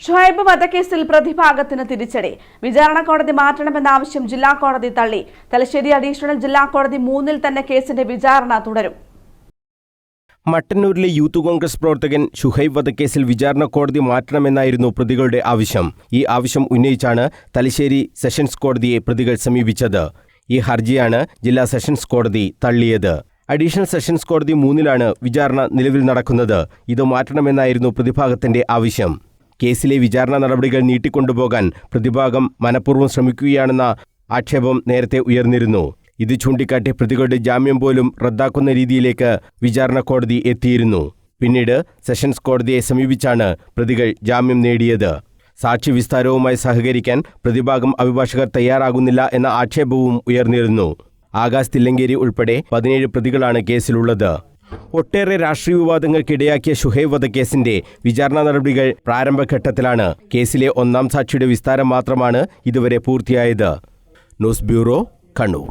ഷുഹൈബ് വധക്കേസിൽ പ്രതിഭാഗത്തിന് തിരിച്ചടി. വിചാരണ കോടതി മാറ്റണമെന്ന ആവശ്യം ജില്ലാ കോടതി തള്ളി. തലശ്ശേരി അഡീഷണൽ ജില്ലാ കോടതി 3-ൽ തന്നെ കേസിന്റെ വിചാരണ തുടരും. മട്ടന്നൂരിലെ യൂത്ത് കോൺഗ്രസ് പ്രവർത്തകൻ ഷുഹൈബ് വധക്കേസിൽ വിചാരണ കോടതി മാറ്റണമെന്നായിരുന്നു പ്രതികളുടെ ആവശ്യം. ഈ ആവശ്യം ഉന്നയിച്ചാണ് തലശ്ശേരി സെഷൻസ് കോടതിയെ പ്രതികൾ സമീപിച്ചത്. ഈ ഹർജിയാണ് ജില്ലാ സെഷൻസ് കോടതി തള്ളിയത്. അഡീഷണൽ സെഷൻസ് കോടതി 3-ലാണ് വിചാരണ നിലവിൽ നടക്കുന്നത്. ഇത് മാറ്റണമെന്നായിരുന്നു പ്രതിഭാഗത്തിന്റെ ആവശ്യം. കേസിലെ വിചാരണ നടപടികൾ നീട്ടിക്കൊണ്ടുപോകാൻ പ്രതിഭാഗം മനഃപൂർവ്വം ശ്രമിക്കുകയാണെന്ന ആക്ഷേപം നേരത്തെ ഉയർന്നിരുന്നു. ഇത് ചൂണ്ടിക്കാട്ടി പ്രതികളുടെ ജാമ്യം പോലും റദ്ദാക്കുന്ന രീതിയിലേക്ക് വിചാരണ കോടതി എത്തിയിരുന്നു. പിന്നീട് സെഷൻസ് കോടതിയെ സമീപിച്ചാണ് പ്രതികൾ ജാമ്യം നേടിയത്. സാക്ഷി വിസ്താരവുമായി സഹകരിക്കാൻ പ്രതിഭാഗം അഭിഭാഷകർ തയ്യാറാകുന്നില്ല എന്ന ആക്ഷേപവും ഉയർന്നിരുന്നു. ആകാശ് തില്ലങ്കേരി ഉൾപ്പെടെ 17 പ്രതികളാണ് കേസിലുള്ളത്. ഒട്ടേറെ രാഷ്ട്രീയ വിവാദങ്ങൾക്കിടയാക്കിയ ഷുഹൈബ് വധക്കേസിന്റെ വിചാരണ നടപടികൾ പ്രാരംഭഘട്ടത്തിലാണ്. കേസിലെ 1-ാം സാക്ഷിയുടെ വിസ്താരം മാത്രമാണ് ഇതുവരെ പൂർത്തിയായത്. News bureau, Kannur.